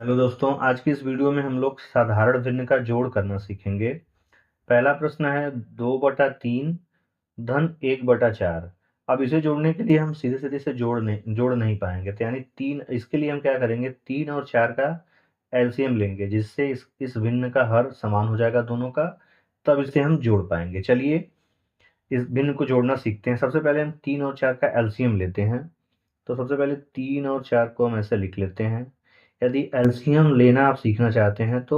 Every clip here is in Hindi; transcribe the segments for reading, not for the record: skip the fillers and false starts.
हेलो दोस्तों, आज की इस वीडियो में हम लोग साधारण भिन्न का जोड़ करना सीखेंगे। पहला प्रश्न है 2/3 धन 1/4। अब इसे जोड़ने के लिए हम सीधे सीधे से जोड़ नहीं पाएंगे, तो यानी तीन, इसके लिए हम क्या करेंगे, 3 और 4 का एलसीएम लेंगे, जिससे इस भिन्न का हर समान हो जाएगा दोनों का। तब इसे हम जोड़ पाएंगे। चलिए इस भिन्न को जोड़ना सीखते हैं। सबसे पहले हम 3 और 4 का एलसीएम लेते हैं। तो सबसे पहले 3 और 4 को हम ऐसे लिख लेते हैं। यदि एलसीएम लेना आप सीखना चाहते हैं तो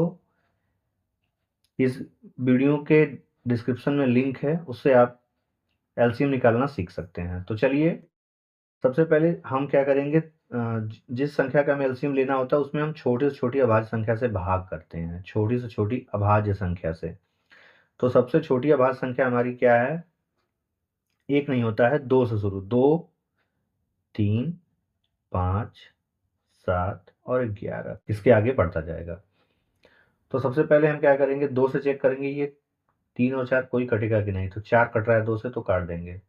इस वीडियो के डिस्क्रिप्शन में लिंक है, उससे आप एलसीएम निकालना सीख सकते हैं। तो चलिए सबसे पहले हम क्या करेंगे, जिस संख्या का हमें एलसीएम लेना होता है उसमें हम छोटी से छोटी अभाज्य संख्या से भाग करते हैं, छोटी से छोटी अभाज्य संख्या से। तो सबसे छोटी अभाज्य संख्या हमारी क्या है, एक नहीं होता है, 2 से शुरू, 2, 3, 5, 7 और 11, इसके आगे बढ़ता जाएगा। तो सबसे पहले हम क्या करेंगे, 2 से चेक करेंगे, ये 3 और 4 कोई कटेगा कि नहीं। तो 4 कट रहा है 2 से, तो काट देंगे।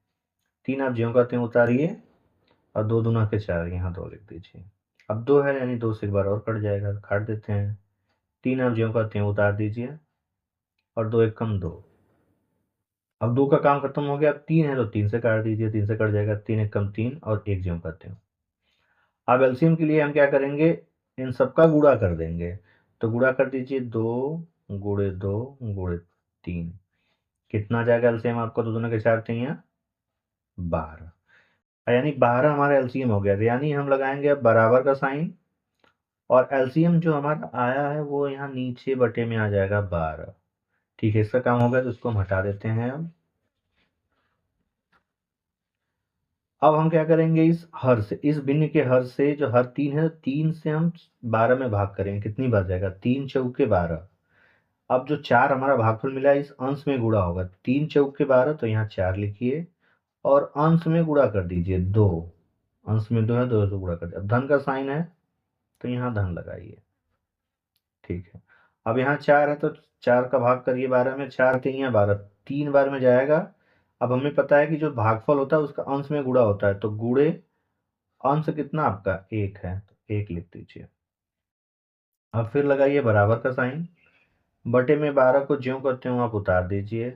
3 आप ज्यों का त्यों उतारिए और 2 दूना के 4, यहाँ 2 लिख दीजिए। अब 2 है, यानी 2 से एक बार और कट जाएगा, काट देते हैं। 3 आप ज्यों का त्यों उतार दीजिए और 2 एक कम 2। अब 2 का काम खत्म हो गया। अब 3 है तो 3 से काट दीजिए, 3 से कट जाएगा, 3 एक कम 3 और 1 ज्यों का त्यों। अब एलसीएम के लिए हम क्या करेंगे, इन सबका गुणा कर देंगे। तो गुणा कर दीजिए, 2 × 2 × 3। कितना आ जाएगा एलसीएम आपको, 2 दूना के 4 तियां 12, यानी 12 हमारा एलसीएम हो गया। यानी हम लगाएंगे अब बराबर का साइन, और एलसीएम जो हमारा आया है वो यहाँ नीचे बटे में आ जाएगा 12। ठीक है, इसका काम हो गया, तो इसको हम हटा देते हैं। अब हम क्या करेंगे, इस हर से, इस भिन्न के हर से, जो हर 3 है, 3 से हम 12 में भाग करेंगे। कितनी बार जाएगा, 3 चौके 12। अब जो 4 हमारा भागफल मिला है, इस अंश में गुणा होगा, 3 चौके 12, तो यहाँ 4 लिखिए और अंश में गुणा कर दीजिए 2। अंश में 2 है, 2 से गुणा कर दिया। अब धन का साइन है तो यहाँ धन लगाइए। ठीक है, अब यहाँ 4 है तो 4 का भाग करिए 12 में, 4 तियां 12, 3 बार में जाएगा। अब हमें पता है कि जो भागफल होता है उसका अंश में गुणा होता है, तो गुणे अंश कितना आपका 1 है, तो 1 लिख दीजिए। अब फिर लगाइए बराबर का साइन, बटे में 12 को ज्यों करते हो आप उतार दीजिए।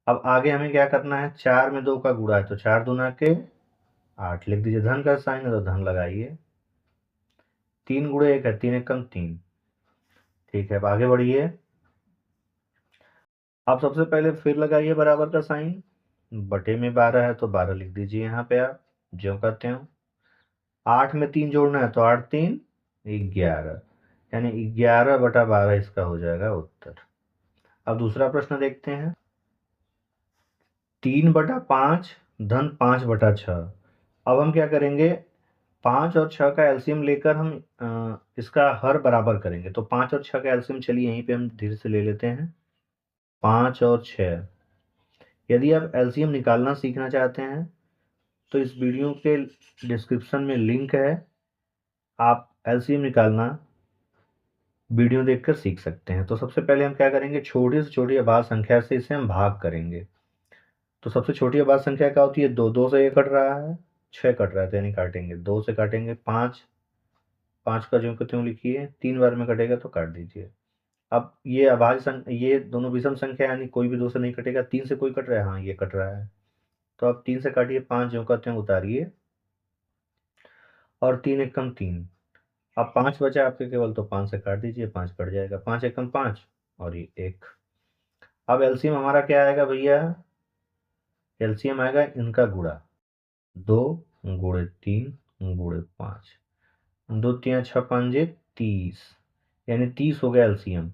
अब आगे हमें क्या करना है, 4 में 2 का गुणा है, तो 4 दूना के 8 लिख दीजिए। धन का साइन है तो धन लगाइए। 3 गुणे 1 है, 3 एक कम 3। ठीक है, अब आगे बढ़िए। अब सबसे पहले फिर लगाइए बराबर का साइन, बटे में 12 है तो 12 लिख दीजिए यहाँ पे आप, ज्यों करते हो। 8 में 3 जोड़ना है, तो 8 3 11, यानी 11/12 इसका हो जाएगा उत्तर। अब दूसरा प्रश्न देखते हैं, 3/5 धन 5/6। अब हम क्या करेंगे, 5 और 6 का एलसीएम लेकर हम इसका हर बराबर करेंगे। तो 5 और 6 का एलसीएम, चलिए यहीं पे हम धीरे से ले लेते हैं। 5 और 6, यदि आप एलसीएम निकालना सीखना चाहते हैं तो इस वीडियो के डिस्क्रिप्शन में लिंक है, आप एलसीएम निकालना वीडियो देखकर सीख सकते हैं। तो सबसे पहले हम क्या करेंगे, छोटी से छोटी अभाज्य संख्या से इसे हम भाग करेंगे। तो सबसे छोटी अभाज्य संख्या क्या होती है, 2, 2 से ये कट रहा है, 6 कट रहा है, तो यानी काटेंगे, 2 से काटेंगे 5, 5 का ज्यों का त्यों लिखिए, 3 बार में कटेगा तो काट दीजिए। अब ये अभाज्य संख्या, ये दोनों विषम संख्या, यानी कोई भी 2 से नहीं कटेगा। 3 से कोई कट रहा है, हाँ ये कट रहा है, तो अब 3 से काटिए, 5 ज्यों का त्यों उतारिए और 3 एक कम 3। अब 5 बचा आपके केवल, तो 5 से काट दीजिए, 5 कट जाएगा, 5 एक कम 5 और ये 1। अब एलसीएम हमारा क्या आएगा भैया, एलसीएम आएगा इनका गुणा, 2 गुणे 3 गुणे 5, 2 तियां 6 पंजे 30, यानी 30 हो गया एलसीएम।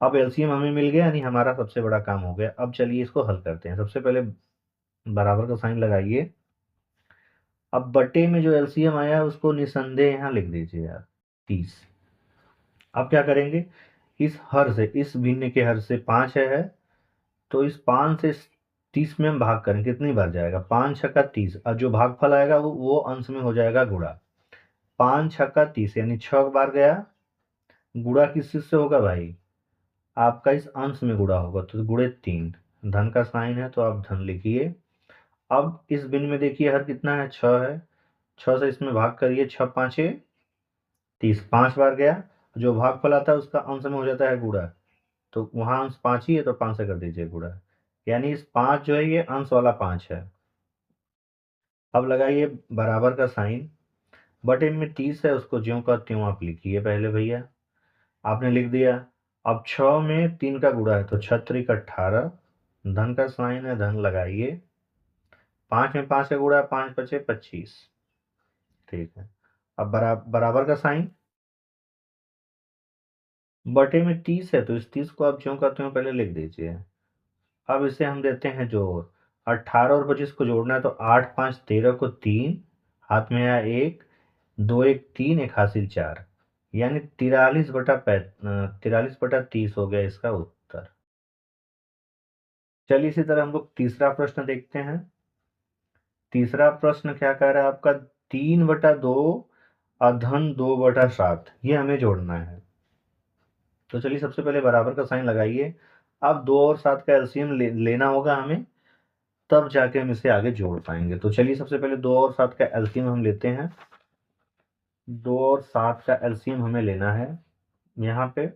अब एलसीएम हमें मिल गया, यानी हमारा सबसे बड़ा काम हो गया। अब चलिए इसको हल करते हैं। सबसे पहले बराबर का साइन लगाइए। अब बटे में जो एलसीएम आया है उसको निसंदेह यहाँ लिख दीजिए आप, 30। अब क्या करेंगे, इस हर से, इस भिन्न के हर से 5 है, तो इस 5 से 30 में हम भाग करें, कितनी बार जाएगा, 5 छक्का 30, और जो भागफल आएगा वो अंश में हो जाएगा गुणा। 5 छक्का 30, यानी 6 बार गया। गुणा किस चीज से होगा भाई, आपका इस अंश में गुणा होगा, तो गुणे 3। धन का साइन है तो आप धन लिखिए। अब इस भिन्न में देखिए हर कितना है, 6 है, 6 से इसमें भाग करिए, 6 पाँचे 30 5 बार गया, जो भागफल आता है उसका अंश में हो जाता है गुणा, तो वहाँ अंश 5 ही है तो 5 से कर दीजिए गुणा, यानी इस 5 जो है ये अंश वाला 5 है। अब लगाइए बराबर का साइन, बटे में 30 है उसको ज्यों का त्यों आप लिखिए पहले भैया, आपने लिख दिया। अब 6 में 3 का गुणा है तो 6 त्रिक 18, धन का साइन है धन लगाइए, 5 में 5 का गुणा है 5 बचे 25, ठीक है। अब बराबर का साइन, बटे में 30 है तो इस 30 को आप ज्यों का त्यों पहले लिख दीजिए। अब इसे हम देते हैं जोड़, 18 और 25 को जोड़ना है तो 8 5 13 को 3, हाथ में आया 1, 2 1 3, 1 हासिल 4, यानी 43/30 हो गया इसका उत्तर। चलिए इसी तरह हम लोग तीसरा प्रश्न देखते हैं। तीसरा प्रश्न क्या कह रहा है आपका, 3/2 अधन 2/7, ये हमें जोड़ना है। तो चलिए सबसे पहले बराबर का साइन लगाइए। अब 2 और 7 का एलसीएम लेना होगा हमें, तब जाके हम इसे आगे जोड़ पाएंगे। तो चलिए सबसे पहले 2 और 7 का एलसीएम हम लेते हैं। 2 और 7 का एलसीएम हमें लेना है यहाँ पे।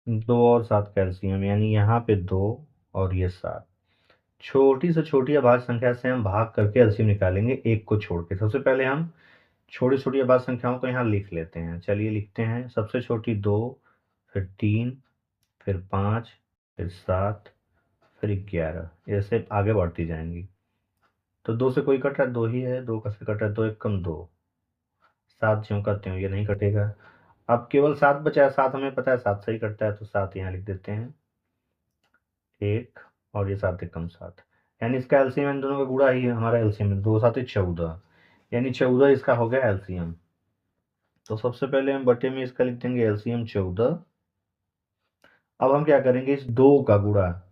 2 और 7 का एलसीएम यानी यहाँ पे 2 और ये 7, छोटी से छोटी अभाज्य संख्या से हम भाग करके एलसीएम निकालेंगे एक को छोड़ के। सबसे पहले हम छोटी छोटी अभाज्य संख्याओं को यहाँ लिख लेते हैं। चलिए लिखते हैं, सबसे छोटी 2, फिर 3, फिर 5, फिर 7, फिर 11, ऐसे आगे बढ़ती जाएंगी। तो 2 से कोई कट रहा है, 2 ही है, 2 का से कट रहा है, 2 1 कम 2, 7 ज्यों का त्यों, ये नहीं कटेगा। अब केवल 7 बचा है, 7 हमें पता है 7 से ही कटता है, तो 7 यहाँ लिख देते हैं, 1, और ये 7 1 कम 7, यानी इसका एलसीएम इन दोनों का गुणा ही है, हमारा एलसीएम 2 7 14, यानी 14 इसका हो गया एलसीएम। तो सबसे पहले हम बटे में इसका लिख देंगे एलसीएम 14। अब हम क्या करेंगे, इस 2 का गुणा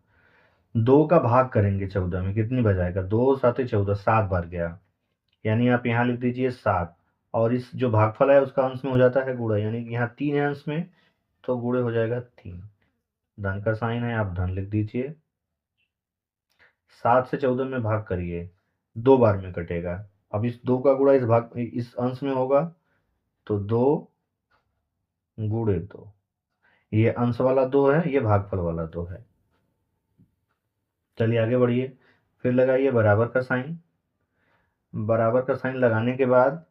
2 का भाग करेंगे 14 में, कितनी बजाएगा, 2 7 14, 7 बार गया, यानी आप यहाँ लिख दीजिए 7, और इस जो भागफल है उसका अंश में हो जाता है गुणा, यानी यहाँ 3 है अंश में तो गुणे हो जाएगा 3, धन का साइन है आप धन लिख दीजिए। 7 से 14 में भाग करिए, 2 बार में कटेगा। अब इस 2 का गुणा इस अंश में होगा तो 2 गुणे 2, ये अंश वाला 2 है, ये भागफल वाला 2 है। चलिए आगे बढ़िए, फिर लगाइए बराबर का साइन। बराबर का साइन लगाने के बाद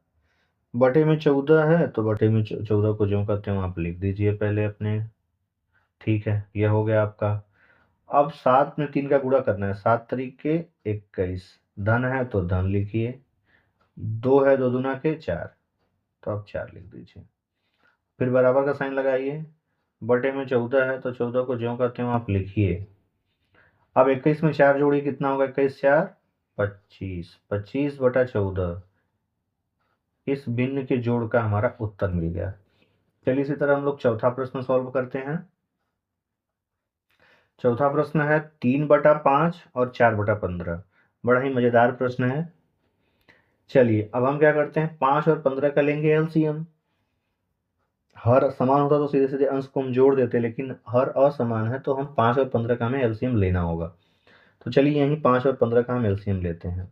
बटे में 14 है तो बटे में 14 को ज्यों का त्यों आप लिख दीजिए पहले अपने, ठीक है, यह हो गया आपका। अब 7 में 3 का गुणा करना है, 7 तरीके 21, धन है तो धन लिखिए, 2 है 2 दूना के 4, तो आप 4 लिख दीजिए। फिर बराबर का साइन लगाइए, बटे में 14 है तो 14 को ज्यों का त्यों आप लिखिए। अब 21 में 4 जोड़िए, कितना होगा, 21 4 25, 25/14, इस भिन्न के जोड़ का हमारा उत्तर मिल गया। चलिए इसी तरह हम लोग चौथा प्रश्न सॉल्व करते हैं। चौथा प्रश्न है 3/5 और 4/15, बड़ा ही मजेदार प्रश्न है। चलिए अब हम क्या करते हैं, 5 और 15 का लेंगे एलसीएम। हर समान होता तो सीधे सीधे अंश को हम जोड़ देते, लेकिन हर असमान है तो हम 5 और 15 का हमें एलसीएम लेना होगा। तो चलिए यहीं 5 और 15 का हम एलसीएम लेते हैं।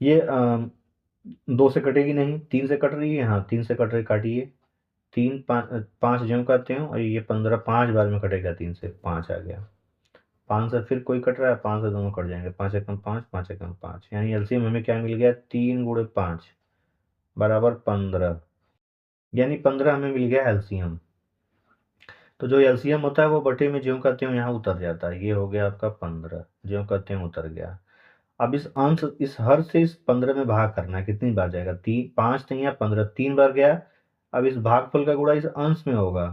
ये 2 से कटेगी नहीं, 3 से कट रही है, हाँ 3 से कट रही, काटिए, 3 5 ज्यों करते हो, और ये 15 5 बार में कटेगा, 3 से 5 आ गया, 5 से फिर कोई कट रहा है, 5 से दोनों कट जाएंगे, 5 एकम 5, 5 एकम 5, यानी एलसीएम हमें क्या मिल गया, 3 गुणे 5 बराबर 15, यानी 15 हमें मिल गया एलसीएम। तो जो एलसीएम होता है वो बटे में ज्यों का त्यों यहाँ उतर जाता है, ये हो गया आपका 15, ज्यों का त्यों उतर गया। अब इस अंश इस हर से इस 15 में भाग करना है, कितनी बार जाएगा, 3 5 नहीं या 15, 3 बार गया। अब इस भागफल का गुणा इस अंश में होगा,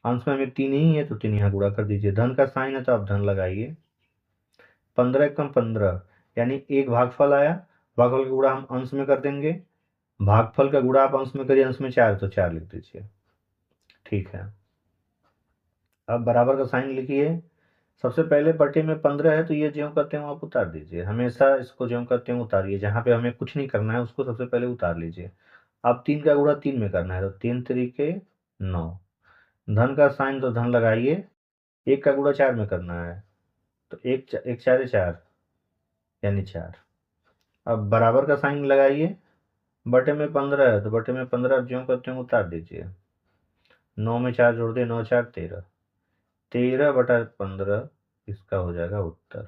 अंश में हमें 3 ही है तो 3 यहाँ गुणा कर दीजिए, धन का साइन है तो आप धन लगाइए, 15 एकम 15, यानी एक भागफल आया, भागफल का गुणा हम अंश में कर देंगे, भागफल का गुणा आप अंश में करिए, अंश में 4 तो 4 लिख दीजिए, ठीक है। अब बराबर का साइन लिखिए, सबसे पहले बटे में 15 है तो ये ज्यों करते हैं आप उतार दीजिए, हमेशा इसको ज्यों करते हैं उतारिए, जहाँ पे हमें कुछ नहीं करना है उसको सबसे पहले उतार लीजिए। अब 3 का गुणा 3 में करना है तो 3 तरीके 9, धन का साइन तो धन लगाइए, 1 का गुणा 4 में करना है, तो एक 4 4 यानी 4। अब बराबर का साइन लगाइए, बटे में 15 है तो बटे में 15 ज्यों का त्यों उतार दीजिए। 9 में 4 जोड़ दिए, 9 4 13, 13/15 इसका हो जाएगा उत्तर।